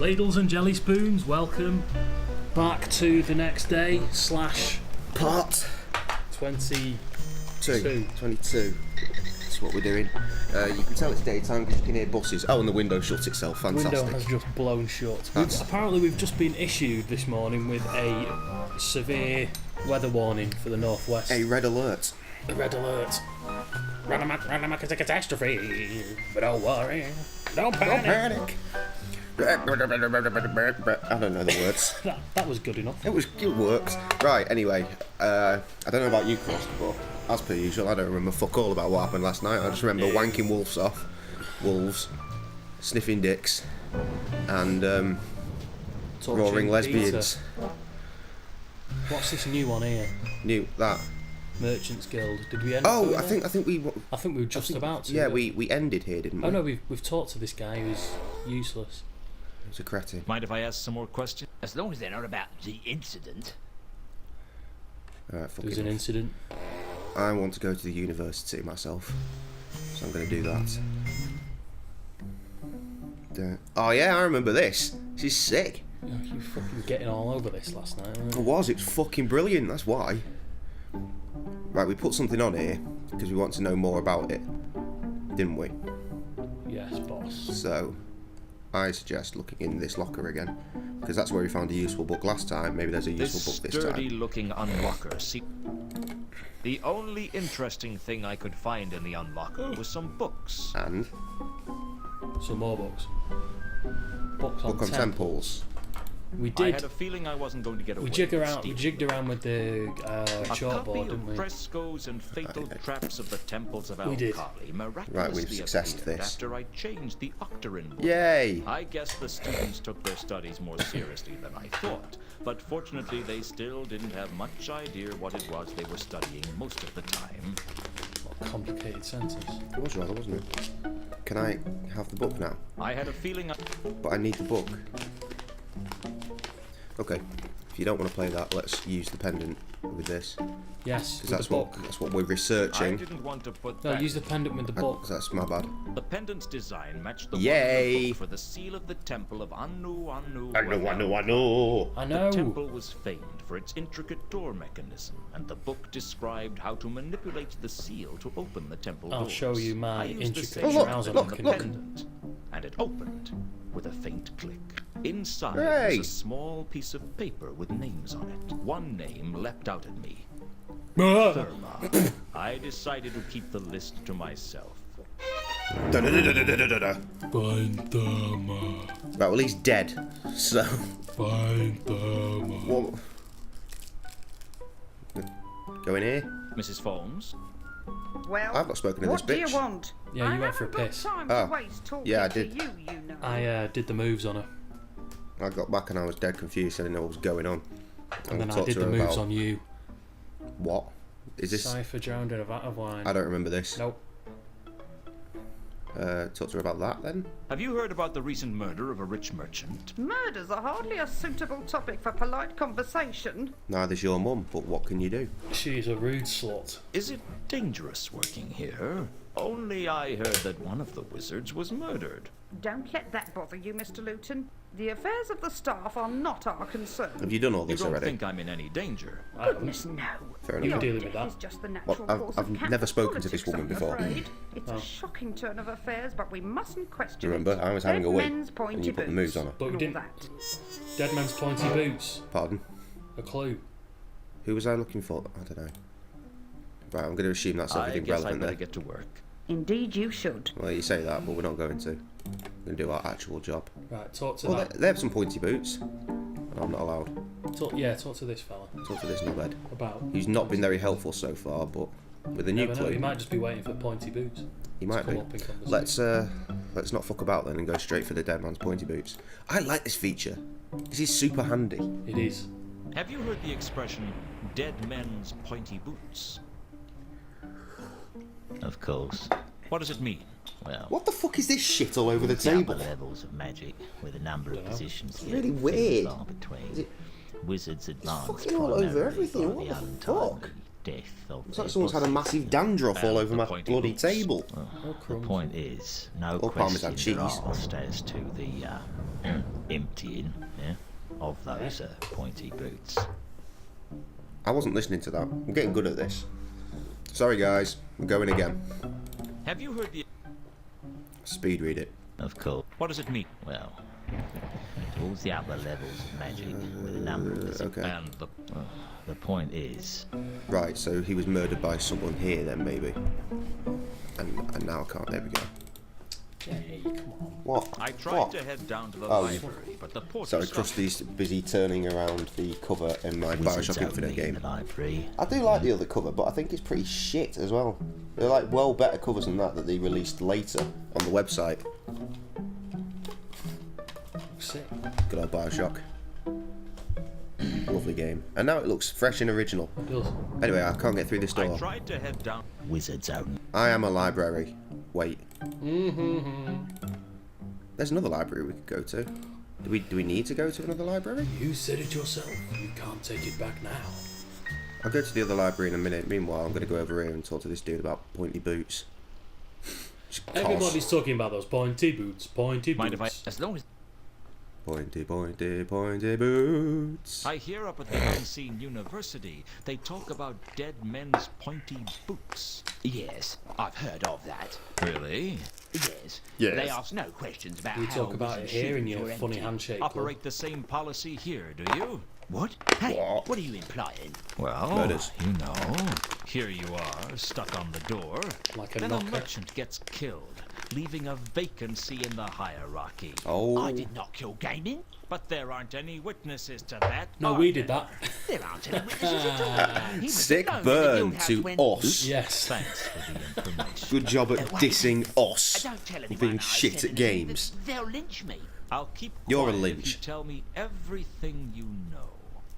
Ladles and jelly spoons, welcome back to the next day / part 22. 22. That's what we're doing. You can tell it's daytime because you can hear buses. Oh, and the window shuts itself. Fantastic. Window has just blown shut. Apparently we've just been issued this morning with a severe weather warning for the northwest. A red alert. A red alert. Random is a catastrophe, but don't worry, don't panic. I don't know the words. That was good enough. It works. Right, anyway, I don't know about you, Chris, but as per usual, I don't remember fuck all about what happened last night. I just remember wanking wolves, sniffing dicks, and roaring lesbians. What's this new one here? That Merchants Guild. Did we end? Oh, I think we were just about to. Yeah, we ended here, didn't we? Oh no, we've talked to this guy who's useless. He's a cretin. Mind if I ask some more questions? As long as they're not about the incident. Alright, fuck it. There's an incident. I want to go to the university myself, so I'm going to do that. Oh yeah, I remember this. This is sick. You were fucking getting all over this last night, weren't you? I was. It was fucking brilliant. That's why. Right, we put something on here because we want to know more about it, didn't we? Yes, boss. So, I suggest looking in this locker again, because that's where we found a useful book last time. Maybe there's a useful book this time. Sturdy-looking unlocker. See, the only interesting thing I could find in the unlocker was some books. And? Some more books. Book on temples. We I did. had a feeling I wasn't going to get away. We jigged around with the chalkboard, didn't we? Frescoes and fatal traps of the temples of We did. Al-Kali miraculously Right, we've successed appeared this. after I changed the Octarin book. Yay! I guess the students took their studies more seriously than I thought, but fortunately they still didn't have much idea what it was they were studying most of the time. What a complicated sentence. It was rather, wasn't it? Can I have the book now? I had a feeling But I need the book. Okay, if you don't want to play that, let's use the pendant with this. Yes, Because with the book. that's what we're I researching. didn't want to put No, that. use the pendant with the book. That's my bad. The pendant's design matched the Yay! one in the book for the seal of the temple of Anu. I know. I know. The temple was famed for its intricate door mechanism, and the book described how to manipulate the seal to open the temple doors. I'll show you my I used the intricate same trouser method on the look. pendant, and it opened with a faint click. Inside Hooray! was a small piece of paper with names on it. One name leapt out at me. Ah! Therma. I decided to keep the list to myself. Da-da-da-da-da-da-da. Find them. Right, well, he's dead. So. Find them. What? Go in here. Mrs. Folmes? Well, I've not spoken to this what do bitch. you want? Yeah, you I went for a haven't got piss. time Oh, to waste talking yeah, I to did. you know. I did the moves on her, I got back and I was dead confused. I didn't know what was going on. and then I talked did to the her moves about- on you. What? Is this? Cipher drowned in a vat of wine. I don't remember this. Nope. Talk to her about that then. Have you heard about the recent murder of a rich merchant? Murders are hardly a suitable topic for polite conversation. Neither's your mum, but what can you do? She's a rude slut. Is it dangerous working here? Only I heard that one of the wizards was murdered. Don't let that bother you, Mr. Luton. The affairs of the staff are not our concern. Have you done all You this don't already? think I'm in any danger? Goodness, no. Fair You enough. were dealing with Death that. is just the natural Well, course I've of never capital spoken to this politics, woman I'm before. afraid. It's Oh. a shocking turn of affairs, but we mustn't question Remember, it. I was having a Dead wee, men's pointy and you put the moves on her. But we and all didn't. that. Dead man's pointy boots. Pardon? A clue. Who was I looking for? I don't know. Right, I'm going to assume that's I everything guess I'd relevant better there. get to work. Indeed, you should. Well, you say that, but we're not going to. We're going to do our actual job. Right, talk to Well, that. they have some pointy boots. And I'm not allowed. Talk to this fella. Talk to this knobhead. About. He's not been very helpful so far, but with a new Never know, clue, he might just be waiting for pointy boots. he might come be. up in conversation. Let's not fuck about then and go straight for the dead man's pointy boots. I like this feature. This is super handy. It is. Have you heard the expression, dead men's pointy boots? Of course. What does it mean? Well, What the fuck is this shit all over the upper table? levels of magic, with a number of positions here really few and weird. far between. Is it- Wizards advance fucking all over primarily everything, by what the the untimely fuck? death of It's their like someone's had a bosses. massive dandruff all And over the my pointy bloody boots. table. The crumbs. point is, no Or Parmesan questions cheese. are asked as to the emptying, yeah, of those pointy boots. I wasn't listening to that. I'm getting good at this. Sorry, guys. I'm going again. Have you heard the... Speed read it. Of course. What does it mean? Well, towards the upper levels of magic with a number of us. Okay. And The point is, Right, so he was murdered by someone here then, maybe. And now I can't. There we go. Hey, come on. What? I tried What? to head down to the Oh, library, but the porter Sorry, stopped. Krusty's busy turning around the cover in my Wizards Bioshock Infinite only in game. the library. I do like the other cover, but I think it's pretty shit as well. They're like well better covers than that they released later on the website. Sick. Good old Bioshock. Lovely game. And now it looks fresh and original. It does. Anyway, I can't get through this I door. tried to head down. Wizards only. I am a library. Wait. There's another library we could go to. Do we need to go to another library? You said it yourself. You can't take it back now. I'll go to the other library in a minute. Meanwhile, I'm going to go over here and talk to this dude about pointy boots. Just Everybody's talking about those pointy boots. Pointy Mind if I... boots. As long as... Pointy, pointy, pointy boots. I hear up at the Unseen University, they talk about dead men's pointy boots. Yes, I've heard of that. Really? Yes. Yes. They ask no questions about We how talk about it wizards here in shoot your or funny empty. handshake club. Operate the same policy here, do you? What? Hey, What? what are you implying? Well, Murders. you know. Here you are, stuck on the door. Like a then knocker. a merchant gets killed, leaving a vacancy in the hierarchy. Oh. I did not kill gaming. But there aren't any witnesses to that. No, are we there? did that. There aren't any witnesses at all. He was Sick alone in the burn guildhouse to when... us. Yes. Thanks for the information. Good job at dissing us. Don't tell anyone Being I shit said at anything, games. They'll lynch me. I'll keep You're a quiet lynch. if you tell me everything you know.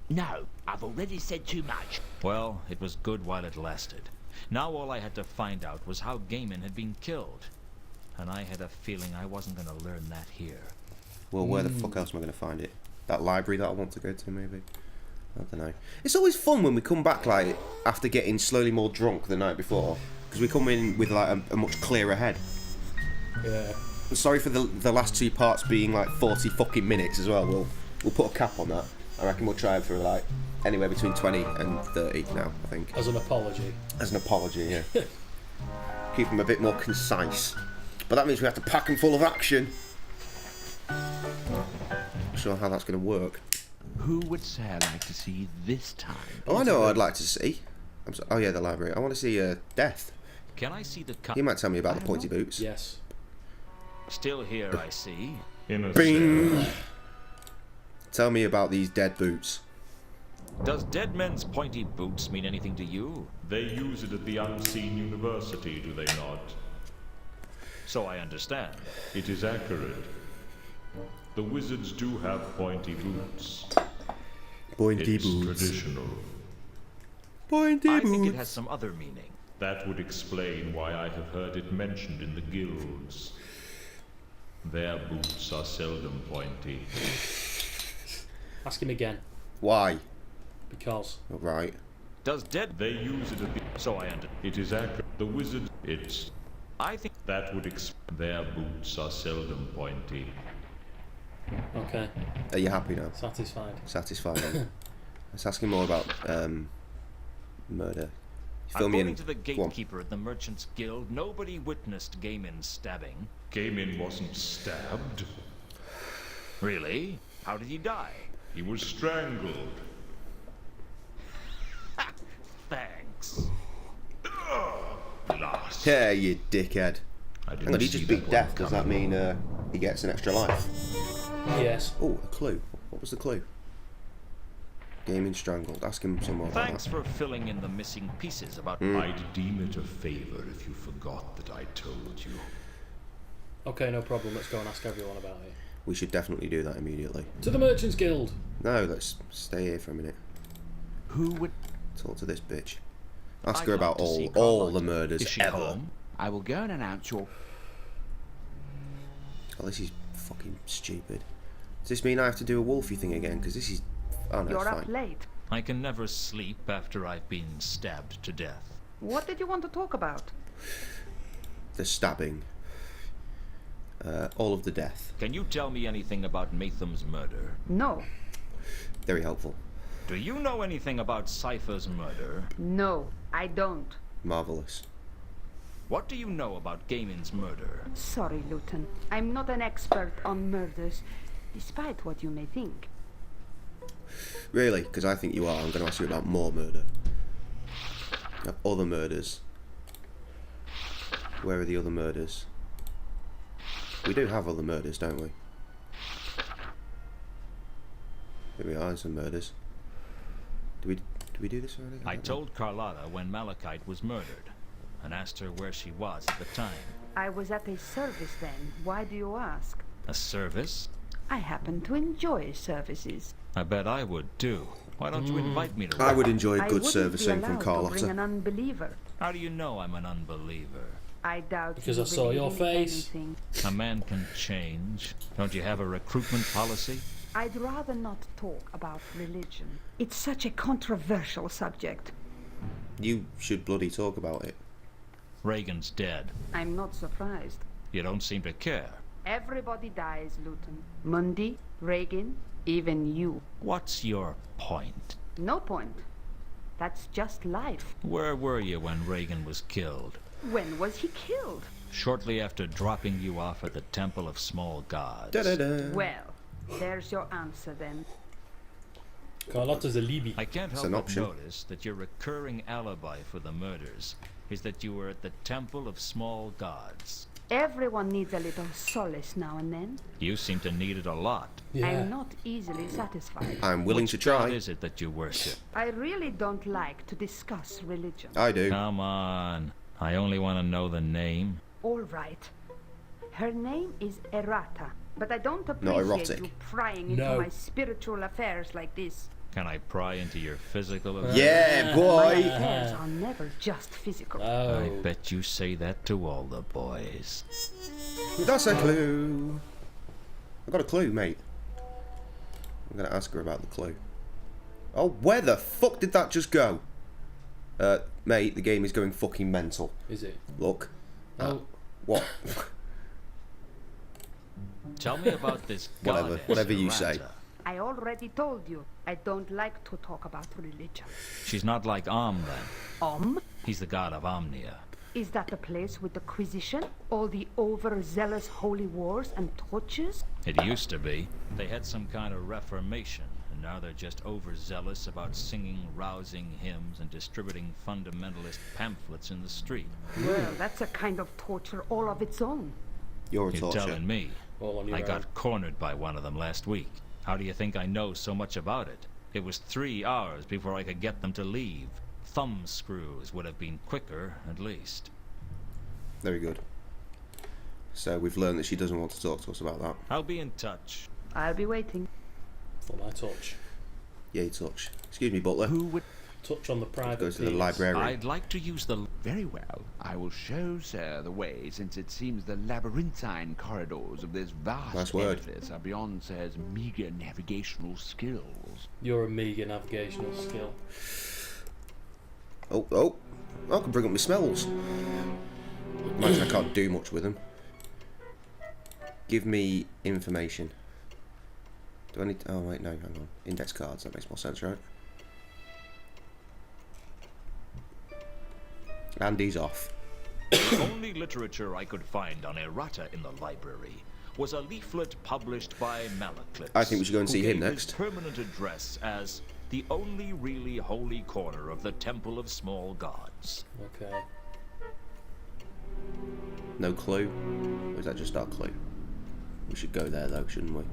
No, I've already said too much. Well, it was good while it lasted. Now all I had to find out was how Gaiman had been killed. And I had a feeling I wasn't going to learn that here. Well, where the fuck else am I going to find it? That library that I want to go to, maybe? I don't know. It's always fun when we come back, like, after getting slowly more drunk the night before. Because we come in with, like, a much clearer head. Yeah. I'm sorry for the last two parts being, like, 40 fucking minutes as well. We'll put a cap on that. I reckon we'll try it for, like, anywhere between 20 and 30 now, I think. As an apology. As an apology, yeah. Keep them a bit more concise. But that means we have to pack them full of action. Not sure how that's going to work. Who would Sarah like to see this time? Oh, I know what I'd like to see. Oh yeah, the library. I want to see Death. Can I see the He might tell me about the pointy boots. Yes. Still here, I see. Bing! Tell me about these dead boots. Does dead men's pointy boots mean anything to you? They use it at the Unseen University, do they not? So I understand. It is accurate. The wizards do have pointy boots. Pointy It's boots. traditional. Pointy I boots. think it has some other meaning. That would explain why I have heard it mentioned in the guilds. Their boots are seldom pointy. Ask him again. Why? Because. Oh, right. Does dead... They use it at the... So I understand. It is accurate. The wizards... It's... I think... That would explain... Their boots are seldom pointy. Okay. Are you happy now? Satisfied. Satisfied. Let's ask him more about murder. Fill me According in. to the Go on. gatekeeper at the Merchants Guild, nobody witnessed Gaiman's stabbing. Gaiman wasn't stabbed. Really? How did he die? He was strangled. Thanks. Last. Yeah, you dickhead. I Hang on, he see just that beat one Death. Does that coming. mean he gets an extra life? Yes. Oh, a clue. What was the clue? Gaming strangled. Ask him some more about Thanks that. for filling in the missing pieces about... I'd deem it a favor if you forgot that I told you. Okay, no problem. Let's go and ask everyone about it. We should definitely do that immediately. To the Merchants Guild. No, let's stay here for a minute. Who would... Talk to this bitch. Ask I'd her love about to see all Carlotta. the murders Is she ever. home? I will go and announce your... Oh, this is fucking stupid. Does this mean I have to do a Wolfie thing again? Because this is... Oh, no, You're it's up fine. late. I can never sleep after I've been stabbed to death. What did you want to talk about? The stabbing. all of the death. Can you tell me anything about Matham's murder? No, Very helpful. Do you know anything about Cypher's murder? no, I don't. Marvellous. What do you know about Gaiman's murder? Sorry, Luton. I'm not an expert on murders, despite what you may think. Really? Because I think you are. I'm going to ask you about more murder. Other murders. Where are the other murders? We do have other murders, don't we? Here we are, some murders. Do we do this already? I don't know. told Carlotta when Malachite was murdered, and asked her where she was at the time. I was at a service then. Why do you ask? A service? I happen to enjoy services. I bet I would too. Why don't you invite me to I one? would enjoy I good wouldn't servicing be from allowed to bring an Carlotta. unbeliever. How do you know I'm an unbeliever? I doubt Because you I saw believe your in face. anything. A man can change. Don't you have a recruitment policy? I'd rather not talk about religion. It's such a controversial subject. You should bloody talk about it. Reagan's dead. I'm not surprised. You don't seem to care. Everybody dies, Luton. Mundy, Reagan, even you. What's your point? No point. That's just life. Where were you when Reagan was killed? When was he killed? Shortly after dropping you off at the Temple of Small Gods. Da-da-da. Well, there's your answer then. Carlotta's a Libby. I can't It's help an but option. notice that your recurring alibi for the murders is that you were at the Temple of Small Gods. Everyone needs a little solace now and then. You seem to need it a lot. Yeah. I'm not easily satisfied. I'm willing to try. What is it that you worship? I really don't like to discuss religion. I do. Come on. I only want to know the name. All right. Her name is Errata, but I don't Not appreciate erotic. you prying into No. my spiritual affairs like this. Can I pry into your physical affairs? Yeah, My boy. affairs are never just physical. I Oh. bet you say that to all the boys. That's a clue. I got a clue, mate. I'm gonna ask her about the clue. Oh, where the fuck did that just go? Mate, the game is going fucking mental. Is it? Look. Oh. What? Tell me about this Whatever- goddess, whatever you say. Errata. I already told you, I don't like to talk about religion. She's not like then. He's the god of Omnia. Is that the place with the Quisition? All the overzealous holy wars and tortures? It used to be. They had some kind of reformation, and now they're just overzealous about singing rousing hymns and distributing fundamentalist pamphlets in the street. Well, that's a kind of torture all of its own. You're a You're torture. telling me. All on your I own. got cornered by one of them last week. How do you think I know so much about it? It was 3 hours before I could get them to leave. Thumb screws would have been quicker, at least. Very good. So we've learned that she doesn't want to talk to us about that. I'll be in touch. I'll be waiting. For my touch. Yay, touch. Excuse me, butler. Who would... Touch on the private Go to the piece. library. I'd like to use the... Very well. I will show, sir, the way, since it seems the labyrinthine corridors of this vast Nice word. edifice are beyond sir's meager navigational skills. You're a meager navigational skill. Oh. I can bring up my smells. Imagine I can't do much with them. Give me information. Do I need to... Oh, wait, no, hang on. Index cards, that makes more sense, right? Andy's off. The only literature I could find on errata in the library was a leaflet published by Malachite. I think we should go and who see him gave next. His permanent address as the only really holy corner of the Temple of Small Gods. Okay. No clue? Or is that just our clue? We should go there, though, shouldn't we?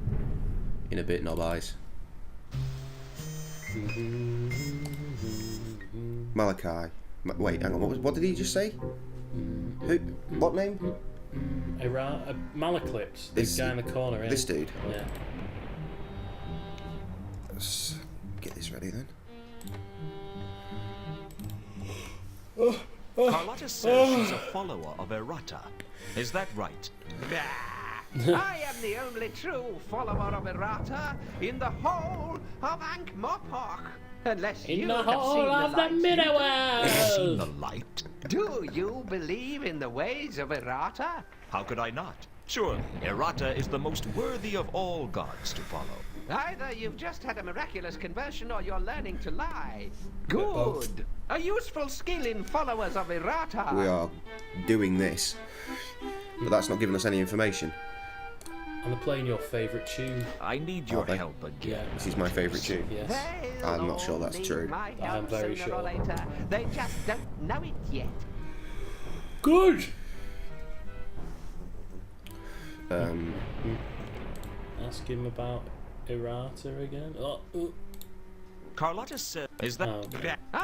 In a bit, knob eyes. Malachi. Wait, hang on. What did he just say? Who? What name? Malaclips, the This- guy in the corner, eh? This dude. Yeah. Let's get this ready then. Carlotta says she's a follower of errata. Is that right? I am the only true follower of errata in the whole of Ankh-Morpork. Unless In you the have whole seen of the light. middle Seen world! the light? Do you believe in the ways of errata? How could I not? Surely, Errata is the most worthy of all gods to follow. Either you've just had a miraculous conversion or you're learning to lie. both. Good. A useful skill in followers of Errata. We are doing this, but that's not giving us any information. And they're playing your favourite tune. I need your Are they? help again. This is my favourite tune. Yes. They'll I'm not sure that's all need true. my I'm help very sooner or sure. later. They just don't know it yet. Good! Ask him about Errata again. Carlotta said, is that... Oh.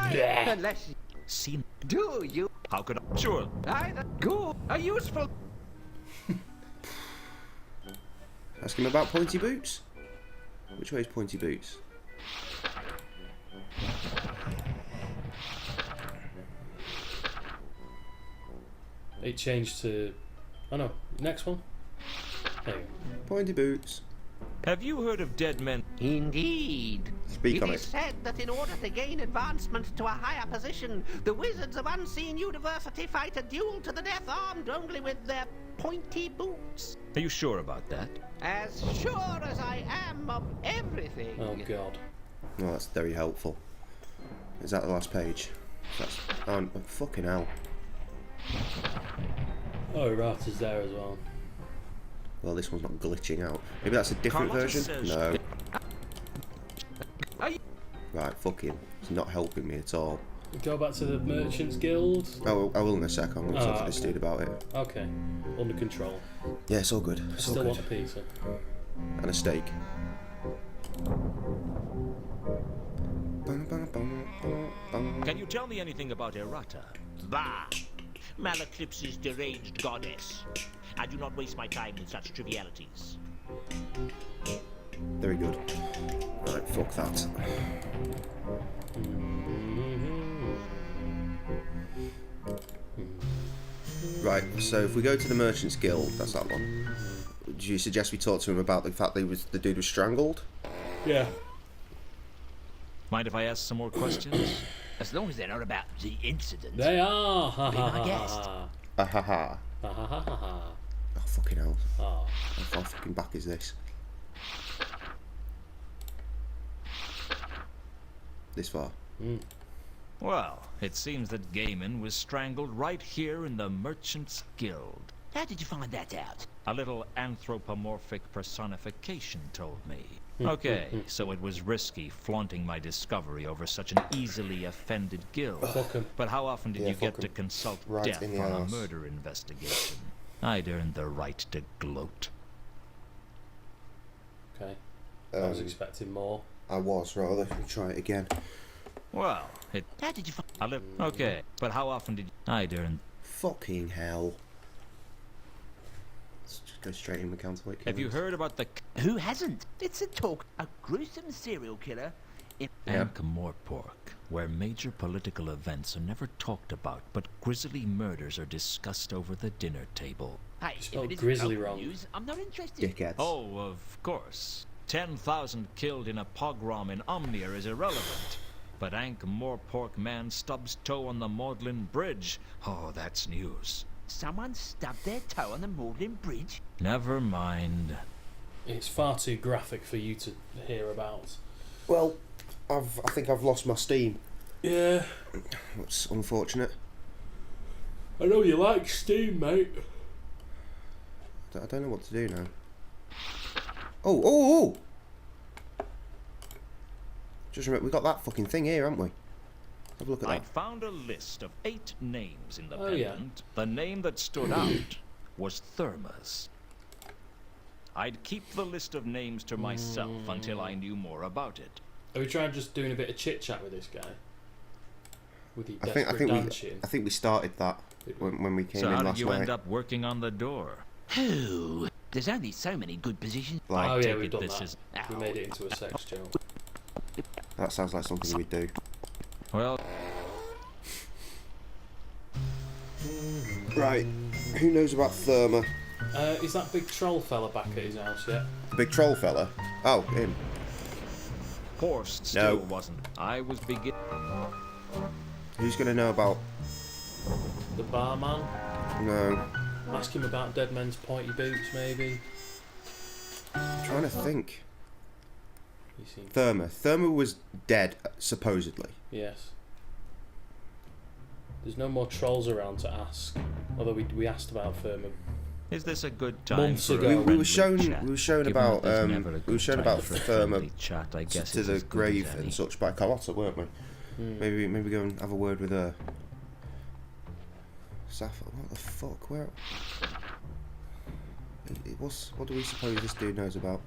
Unless you Seen... do you How could I... Sure. either good, a useful. Ask him about Pointy Boots. Which way is Pointy Boots? It changed to... Oh no, next one. There you go. Pointy Boots. Have you heard of dead men? Indeed. Speak on It is it. said that in order to gain advancement to a higher position, the wizards of Unseen University fight a duel to the death armed only with their pointy boots. Are you sure about that? As sure as I am of everything. Oh god. Oh, that's very helpful. Is that the last page? That's... Oh, fucking hell. Oh, Errata's there as well. Well, this one's not glitching out. Maybe that's a different Carlotta version? says- No. Are you- Right, fucking. It's not helping me at all. Go back to the Merchants Guild. Oh, I will in a sec. I'm going to talk to Ah, this dude about it. Okay, under control. Yeah, it's all good. It's all Still good. want a pizza. And a steak. Can you tell me anything about Errata? Bah! Maleclipse's deranged goddess. I do not waste my time with such trivialities. Very good. Right, fuck that. Right, so if we go to the Merchants Guild, that's that one. Do you suggest we talk to him about the fact that the dude was strangled? Yeah. Mind if I ask some more questions? As long as they're not about the incident. They are! Ha Be ha my ha guest. ha Ah ha ha. ha ha ha ha ha. Oh, fucking hell. Oh. How far fucking back is this? This far. Well, it seems that Gaiman was strangled right here in the Merchants Guild. How did you find that out? A little anthropomorphic personification told me. Okay, so it was risky flaunting my discovery over such an easily offended guild. Fuck 'em. But how often did Yeah, you get fuck to 'em. consult Right death in the on arse. a murder investigation? I'd earned the right to gloat. Okay. I was expecting more. I was, right, let me try it again. Well, it... How did you find... I live... Okay, but how often did... I'd earned... Fucking hell. Let's just go straight in with counterweight. Have you heard about the... Who hasn't? It's a talk. A gruesome serial killer in... Yeah. Ankh-Morpork, where major political events are never talked about, but grisly murders are discussed over the dinner table. Hey, if spelled it isn't grizzly open wrong. news, I'm not interested. Dickheads. Oh, of course. 10,000 killed in a pogrom in Omnia is irrelevant. But Ankh-Morpork man stubs toe on the Magdalen Bridge. Oh, that's news. Someone stubbed their toe on the Magdalen Bridge? Never mind. It's far too graphic for you to hear about. Well, I think I've lost my steam. Yeah. That's unfortunate. I know you like Steam, mate. I don't know what to do now. Oh! Just remember, we got that fucking thing here, haven't we? Have a look at I'd that. found a list of 8 names in the Oh, yeah. pendant. The name that stood out was Therma's. I'd keep the list of names to myself until I knew more about it. Are we trying just doing a bit of chit chat with this guy? With the I desperate dancing? think we started that when we came So in how did last you night. end up working on the door? Who? There's only so many good positions. Like, Oh yeah, take we've it done this that. is- We made it into a sex joke. that sounds like something we'd do. Well, Right, who knows about Therma? Is that big troll fella back at his house yet? The big troll fella? Oh, him. Horst still wasn't. I was begin. Who's gonna know about... The barman? No. Ask him about Dead Men's Pointy Boots, maybe. I'm trying to think. You see? Therma was dead, supposedly. Yes. There's no more trolls around to ask. Although we asked about Therma. Is this a good time Months for ago. a We were friendly shown chat? about Given that there's never a good time Therma for a friendly chat, I guess to it's the as good grave as any. and such by Carlotta, weren't we? Maybe go and have a word with her. Sappho, what the fuck? Where? What do we suppose this dude knows about?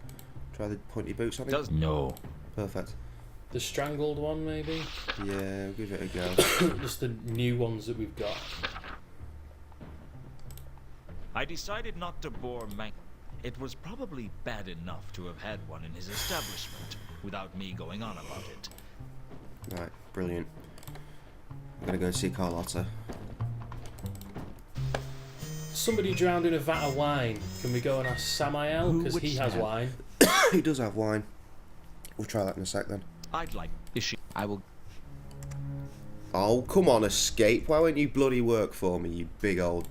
Try the pointy boots on him? No. Perfect. The strangled one, maybe? Yeah, give it a go. Just the new ones that we've got. I decided not to bore Mank. It was probably bad enough to have had one in his establishment without me going on about it. Right, brilliant. I'm gonna go and see Carlotta. Somebody drowned in a vat of wine. Can we go and ask Samael? Who Because would he has know? wine. He does have wine. We'll try that in a sec then. I'd like. Is she? I will. Oh, come on, Escape. Why won't you bloody work for me, you big old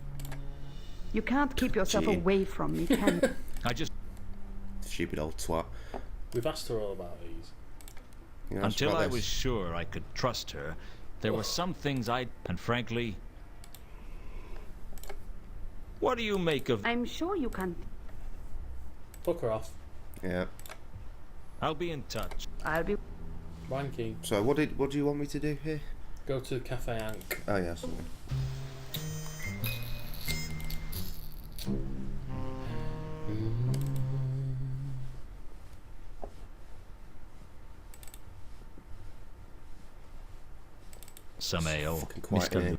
You can't keep yourself Gee. away from me, can you? I just. stupid old twat? We've asked her all about these. You know, ask Until about I this. was sure I could trust her, there were some things and frankly. What do you make of? I'm sure you can. Fuck her off. Yeah. I'll be in touch. I'll be. Wanky. So what do you want me to do here? Go to Cafe Ank. Oh yeah, something. Some ale. Fucking quiet in here.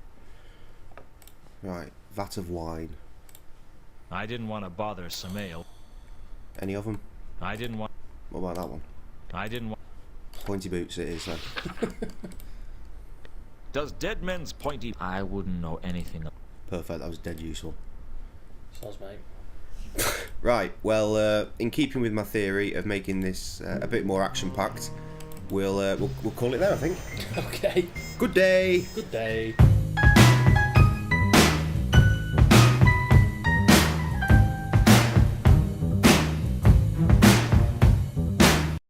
Right, vat of wine. I didn't want to bother some ale. Any of them? I didn't want. What about that one? I didn't want. Pointy boots it is then. Does Dead Men's Pointy? I wouldn't know anything. Perfect, that was dead useful. Sounds mate. Right, well, in keeping with my theory of making this a bit more action-packed, we'll call it there, I think. Okay. Good day! Good day.